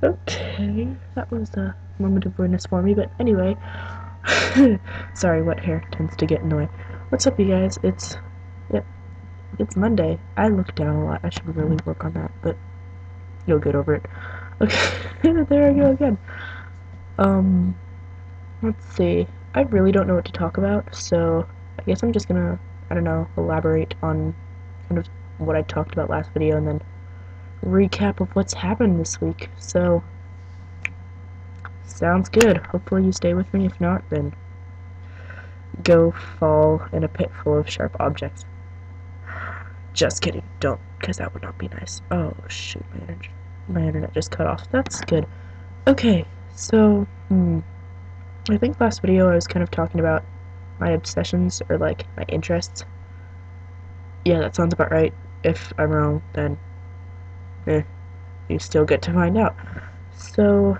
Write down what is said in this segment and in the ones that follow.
Okay, that was a moment of weirdness for me, but anyway. Sorry, wet hair tends to get in the way. What's up, you guys? Yep, it's Monday. I look down a lot. I should really work on that, but you'll get over it. Okay, there I go again. Um, let's see. I really don't know what to talk about, so I guess I'm just gonna, I don't know, elaborate on kind of what I talked about last video and then recap of what's happened this week. So, sounds good. Hopefully you stay with me. If not, then go fall in a pit full of sharp objects. Just kidding. Don't, because that would not be nice. Oh, shoot. My internet just cut off. That's good. Okay, so, I think last video I was kind of talking about my obsessions, or like, my interests. Yeah, that sounds about right. If I'm wrong, then, you still get to find out. So,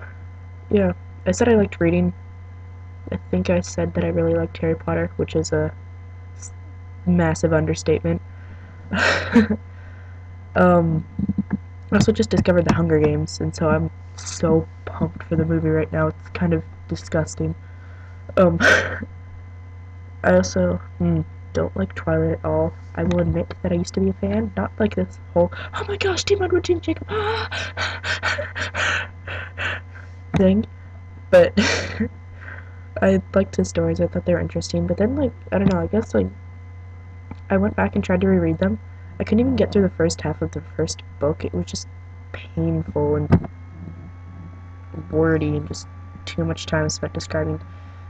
yeah, I said I liked reading. I think I said that I really liked Harry Potter, which is a massive understatement. I also just discovered the Hunger Games, and so I'm so pumped for the movie right now. It's kind of disgusting. I also, don't like Twilight at all. I will admit that I used to be a fan, not like this whole, oh my gosh, Team Edward, Team Jacob, thing, but I liked the stories. I thought they were interesting, but then, like, I don't know, I guess, like, I went back and tried to reread them. I couldn't even get through the first half of the first book. It was just painful and wordy and just too much time spent describing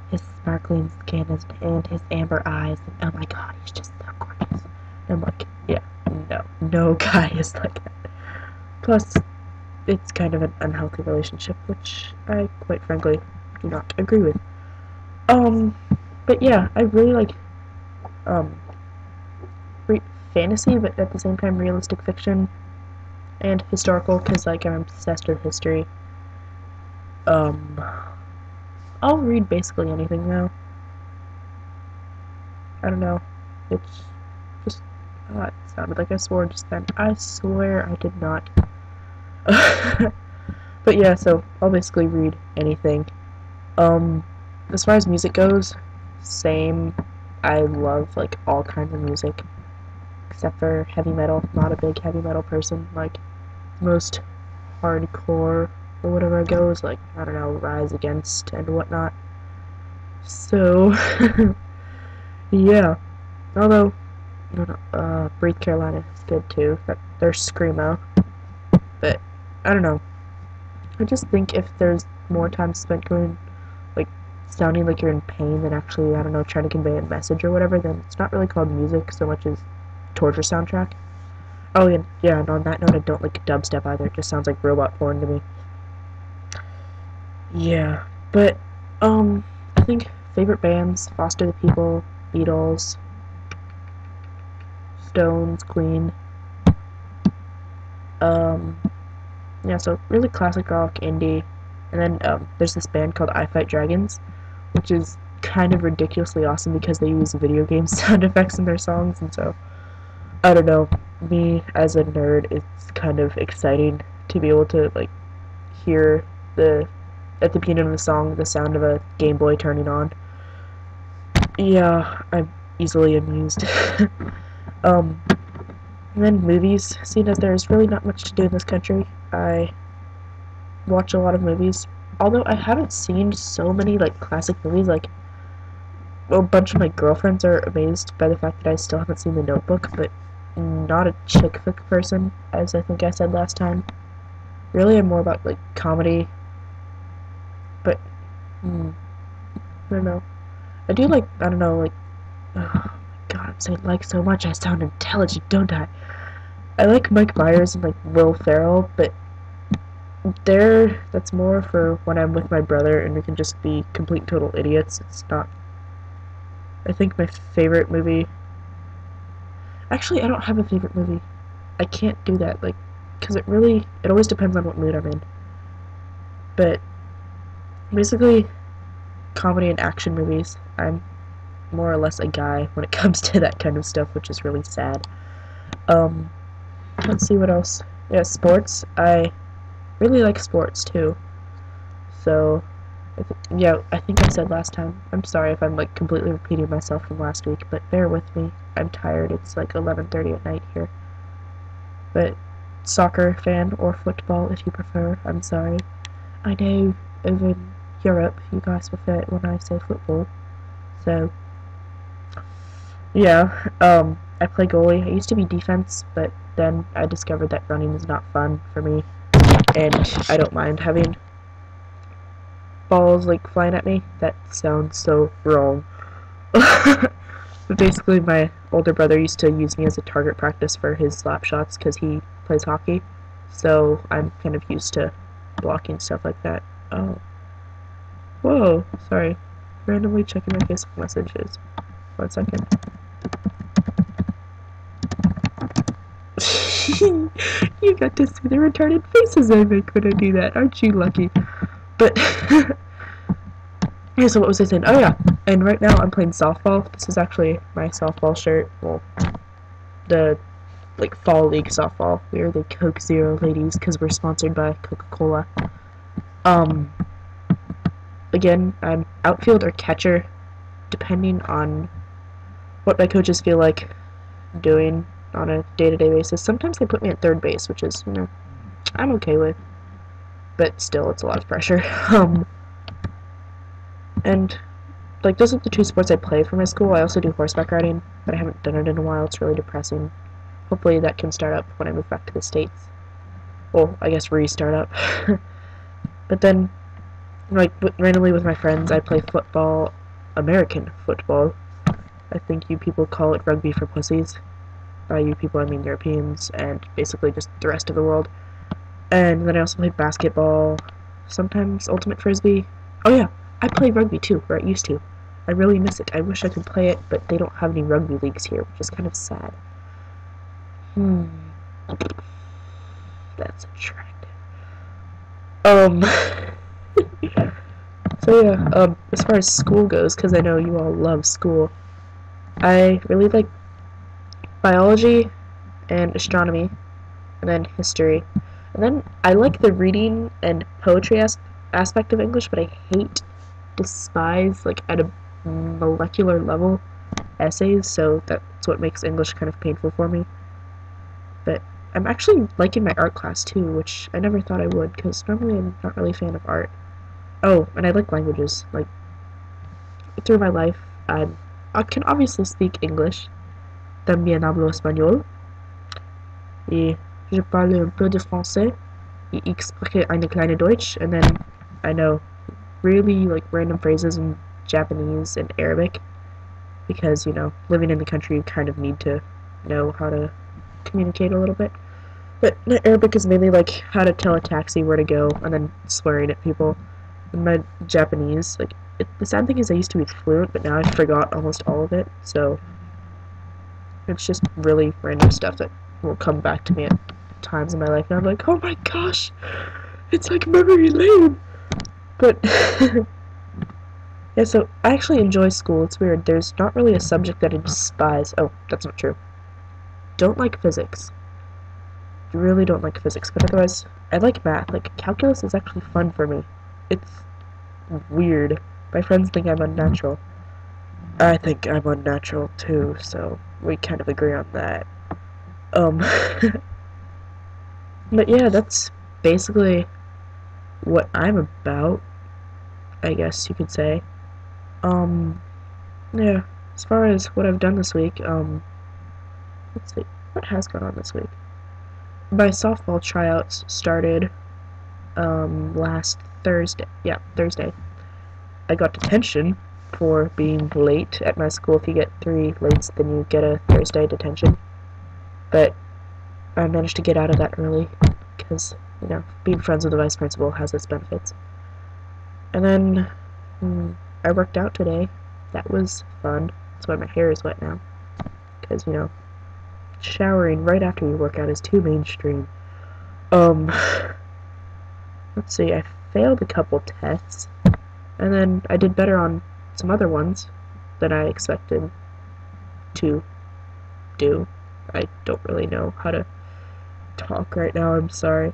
his sparkling skin and his amber eyes. And oh my god, he's just so gorgeous. And I'm like, yeah, no guy is like that. Plus, it's kind of an unhealthy relationship, which I quite frankly do not agree with. But yeah, I really like, fantasy, but at the same time realistic fiction and historical, because like I'm obsessed with history. I'll read basically anything now. I don't know. It's just, it sounded like I swore just then. I swear I did not. But yeah, so I'll basically read anything. As far as music goes, same. I love like all kinds of music, except for heavy metal. Not a big heavy metal person. Like most hardcore or whatever it goes, like, I don't know, Rise Against and whatnot. So, yeah. Although, Breathe Carolina is good too. They're screamo. But, I don't know. I just think if there's more time spent going, like, sounding like you're in pain than actually, I don't know, trying to convey a message or whatever, then it's not really called music so much as torture soundtrack. Oh, yeah, and on that note, I don't like dubstep either. It just sounds like robot porn to me. Yeah, but, I think favorite bands, Foster the People, Beatles, Stones, Queen, yeah, so really classic rock, indie, and then, there's this band called I Fight Dragons, which is kind of ridiculously awesome because they use video game sound effects in their songs, and so, I don't know, me as a nerd, it's kind of exciting to be able to, like, hear at the beginning of the song, the sound of a Game Boy turning on. Yeah, I'm easily amused. um, and then movies, seeing as there's really not much to do in this country, I watch a lot of movies. Although I haven't seen so many, like, classic movies, like, a bunch of my girlfriends are amazed by the fact that I still haven't seen The Notebook, but not a chick flick person, as I think I said last time. Really, I'm more about, like, comedy, but, I don't know. I do like, I don't know, like, oh my god, I'm saying like so much, I sound intelligent, don't I? I like Mike Myers and like Will Ferrell, but that's more for when I'm with my brother and we can just be complete total idiots. It's not. I think my favorite movie. Actually, I don't have a favorite movie. I can't do that, like, because it always depends on what mood I'm in. But basically, comedy and action movies. I'm more or less a guy when it comes to that kind of stuff, which is really sad. Let's see what else. Yeah, sports. I really like sports too. So, yeah, I think I said last time. I'm sorry if I'm like completely repeating myself from last week, but bear with me. I'm tired. It's like 11:30 at night here. But soccer fan or football if you prefer. I'm sorry. I know over in Europe you guys prefer it when I say football. So yeah, I play goalie. I used to be defense, but then I discovered that running is not fun for me, and I don't mind having balls like flying at me. That sounds so wrong. But basically, my older brother used to use me as a target practice for his slap shots because he plays hockey. So I'm kind of used to blocking stuff like that. Oh, whoa! Sorry, randomly checking my Facebook messages. 1 second. You got to see the retarded faces I make when I do that. Aren't you lucky? But yeah, so what was I saying? Oh yeah, and right now I'm playing softball. This is actually my softball shirt. Well, the like fall league softball. We are the Coke Zero ladies because we're sponsored by Coca-Cola. Um, again, I'm outfield or catcher, depending on what my coaches feel like doing on a day-to-day basis. Sometimes they put me at third base, which is, I'm okay with, but still, it's a lot of pressure. And like those are the two sports I play for my school. I also do horseback riding, but I haven't done it in a while. It's really depressing. Hopefully that can start up when I move back to the States. Well, I guess restart up. But then, like, randomly with my friends, I play football, American football. I think you people call it rugby for pussies. By you people, I mean Europeans, and basically just the rest of the world. And then I also play basketball, sometimes ultimate frisbee. Oh yeah, I play rugby too, or I used to. I really miss it. I wish I could play it, but they don't have any rugby leagues here, which is kind of sad. That's attractive. So yeah, as far as school goes, because I know you all love school, I really like biology and astronomy, and then history. And then I like the reading and poetry aspect of English, but I despise, like, at a molecular level, essays, so that's what makes English kind of painful for me. But I'm actually liking my art class too, which I never thought I would, because normally I'm not really a fan of art. Oh, and I like languages. Like, through my life, I can obviously speak English. También hablo español. Et je parle un peu de français. Et ich spreche eine kleine Deutsch. And then I know really, like, random phrases in Japanese and Arabic. Because, living in the country, you kind of need to know how to communicate a little bit. But Arabic is mainly like how to tell a taxi where to go and then swearing at people. And my Japanese, like, the sad thing is I used to be fluent, but now I forgot almost all of it, so it's just really random stuff that will come back to me at times in my life, and I'm like, oh my gosh, it's like memory lane! But, yeah, so I actually enjoy school. It's weird. There's not really a subject that I despise. Oh, that's not true. Don't like physics. Really don't like physics, but otherwise, I like math. Like, calculus is actually fun for me. It's weird. My friends think I'm unnatural. I think I'm unnatural too, so we kind of agree on that. But yeah, that's basically what I'm about, I guess you could say. Yeah, as far as what I've done this week, let's see, what has gone on this week? My softball tryouts started, last Thursday. Yeah, Thursday. I got detention for being late at my school. If you get 3 lates, then you get a Thursday detention. But I managed to get out of that early because, being friends with the vice principal has its benefits. And then I worked out today. That was fun. That's why my hair is wet now. Because, showering right after you work out is too mainstream. Let's see, I failed a couple tests. And then I did better on some other ones than I expected to do. I don't really know how to talk right now, I'm sorry.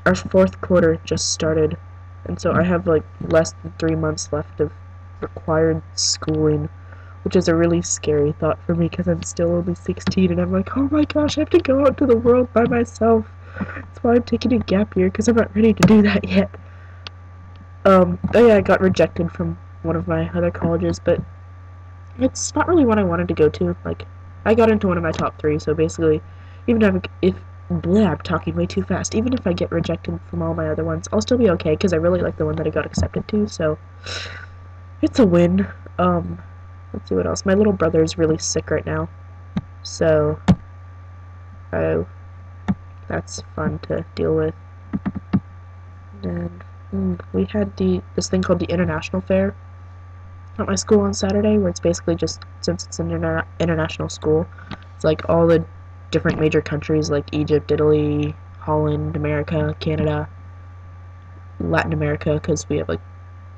our fourth quarter just started, and so I have like less than 3 months left of required schooling, which is a really scary thought for me because I'm still only 16 and I'm like, oh my gosh, I have to go out to the world by myself. That's why I'm taking a gap year, because I'm not ready to do that yet. Oh yeah, I got rejected from one of my other colleges, but it's not really what I wanted to go to. Like, I got into one of my top three, so basically, even if bleh, I'm talking way too fast. Even if I get rejected from all my other ones, I'll still be okay, because I really like the one that I got accepted to, so it's a win. Let's see what else. My little brother is really sick right now, so that's fun to deal with. And we had this thing called the International Fair at my school on Saturday, where it's basically just, since it's an international school, it's like all the different major countries like Egypt, Italy, Holland, America, Canada, Latin America, because we have like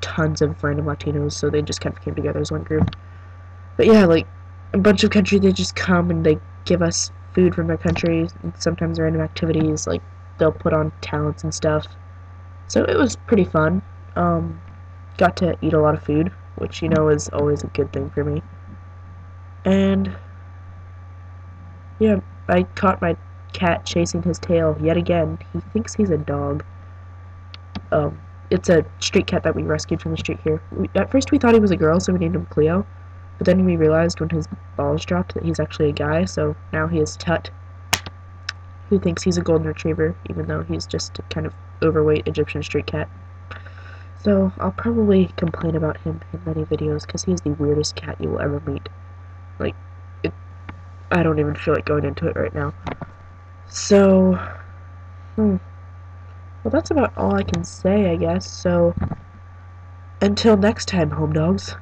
tons of random Latinos, so they just kind of came together as one group. But yeah, like a bunch of countries, they just come and they give us food from their country, and sometimes random activities, like they'll put on talents and stuff. So it was pretty fun. Got to eat a lot of food, which, you know, is always a good thing for me. And yeah, I caught my cat chasing his tail yet again. He thinks he's a dog. It's a street cat that we rescued from the street here. At first we thought he was a girl, so we named him Cleo. But then we realized when his balls dropped that he's actually a guy, so now he is Tut, who thinks he's a golden retriever, even though he's just a kind of overweight Egyptian street cat. So I'll probably complain about him in many videos, because he's the weirdest cat you will ever meet. Like, I don't even feel like going into it right now. So, well, that's about all I can say, I guess. So, until next time, home dogs.